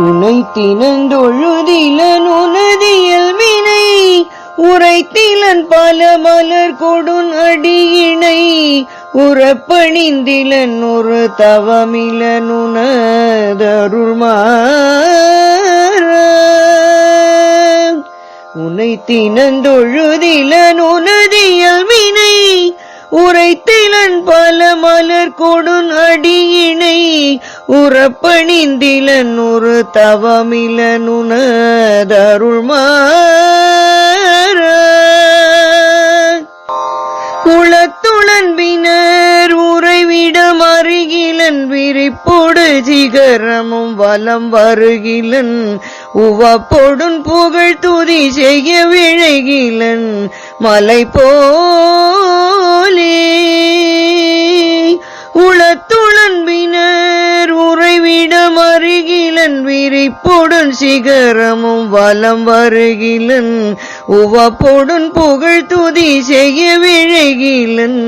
உனை தினந்தொழுதிலன் உனதியல் வினை உரைத்திலன் பல மலர் கொடுன் அடியினை உறப்பணிந்திலன் ஒரு தவமிலன் உனதருள்மாறன். உனை தினந்தொழுதிலன் உனதியல் வினை உரைத்திலன் பல மலர் கொடுன் அடியினை உறப்பணிந்திலன் ஒரு தவமிலன் உனதருள்மாறன். குளத்துளன்பினர் உறைவிடம் அருகிலன் விரிப்பொடு சிகரமும் வலம் வருகிலன் உவப்பொடுன் புகழ் துதி செய்ய விழைகிலன் மலை போலே. உளத்துளன்பினர் உறைவிடம் அருகிலன் விரிப்பொடுன் சிகரமும் வலம் வருகிலன் உவப்பொடுன் புகழ் துதி செய்ய விழைகிலன்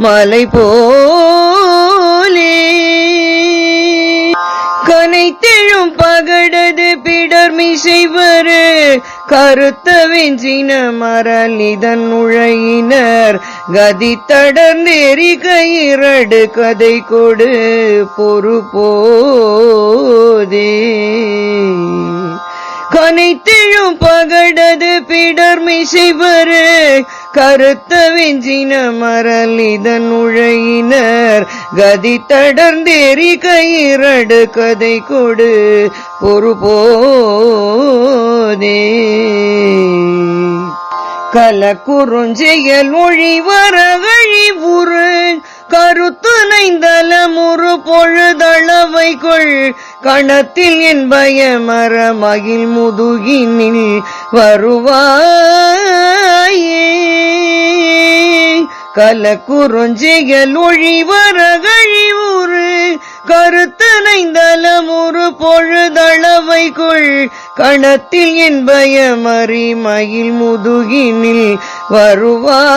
மலை போலே. கனைத்தெழும் பகடது பிடர்மிசைவரு கருத்த வெஞ்சின மரலிதன் உழையினர் கதி தடர்ந்தேறி கயிரடு கதை கொடு பொறு போதே. கனைத்தெழும் பகடது பிடர்மிசைவரு கருத்த வெஞ்சின மரலிதன் உழையினர் கதி தடர்ந்தேறி கயிரடு கதை கொடு பொறு போதே. கலக்குறுஞ்செயல் ஒழி வரகழி உரு கருத்து நைந்தலமுறு பொழுதளவை கொள் கணத்தில் என் பயமர மகிழ் முதுகினில் வருவாயே. கலக்குறுஞ்செயல் ஒழி வரகழி உரு கருத்து நைந்தலமுறு பொழுதளவை கொள் கணத்தில் என் பயமறி மகிழ் முதுகினில் வருவாயே.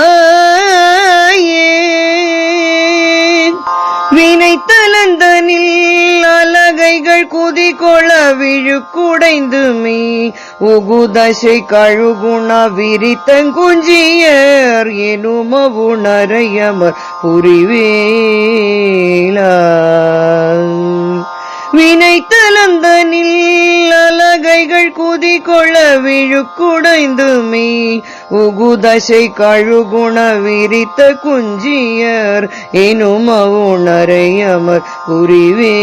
வினைத்தலந்தனில் அலகைகள் குதிகொள விழுக்குடைந்துமே உகுதசை கழுகுண விரித்தங்குஞ்சியர் எனுமவுணரையமர் புரிவேலா. வினைத்தலந்தனில் அலகைகள் குதிகொள விழுக்குடைந்துமே உகுதசை கழுகுண விரித்த குஞ்சியர் எனும் அவுணரையமர் புரிவேலா.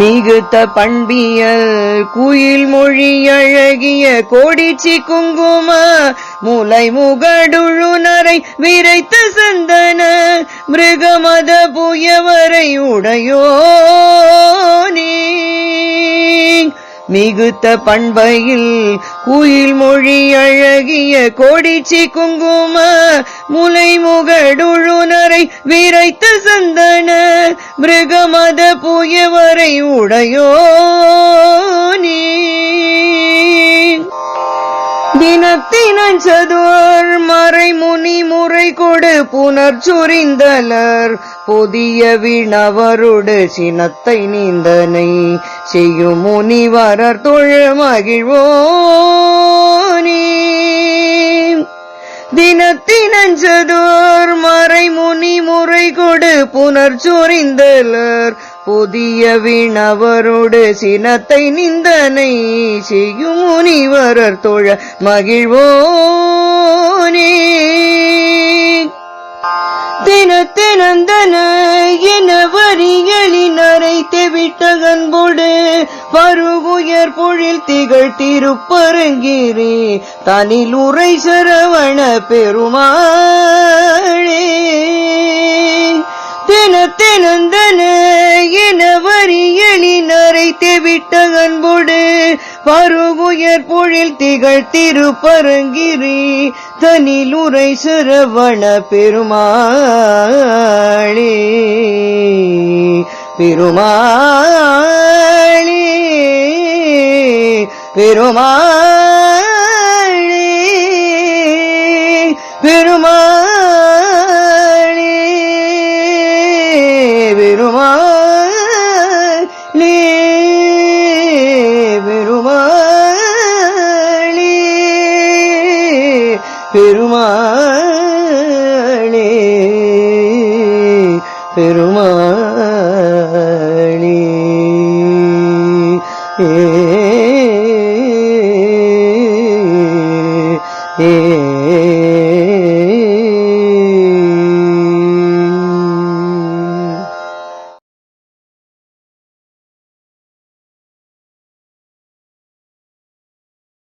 மிகுத்த பண்பியல் குயில் மொழி அழகிய கோடிச்சி குங்கும முலை முகடுழுனரை விரைத்த சந்தன மிருகமத புயவரை உடையோனே. மிகுத்த பண்பையில் குயில் மொழி அழகிய கோடிச்சி குங்கும முலை முகடுழுனரை விரைத்த சந்தன மிருகமத புயவரை உடையோனே. தினத்தினன் சதுர் மறை முனி முறை கொடு புனர் சுரிந்தலர் புதிய விணவருடு சினத்தை நீந்தனை செய்யும் முனிவரர் தொழ மகிழ்வோனே. தினத்தினஞ்சதோர் மறை முனி முறை கொடு புனர் சொரிந்தலர் புதிய விணவரோடு சினத்தை நிந்தனை செய்யும் முனிவரர் தொழ மகிழ்வோனே. தினத்தினந்தன என வரிகளினரை தெவிட்ட கண்போடு பருகுயர் பொழில் திகழ் திருப்பரங்கிரே தனில் உரை சரவண பெருமாளே. தினத்தினந்தன என வரிகளினரை தெவிட்ட கண்போடு பருகுயர் பொழில் திகழ் திருப்பரங்கிரே தனில் உரை சரவண பெருமாளே. பெருமாளே பெருமாளே பெருமாளே பெருமாளே. பெருமாளே பெருமாளே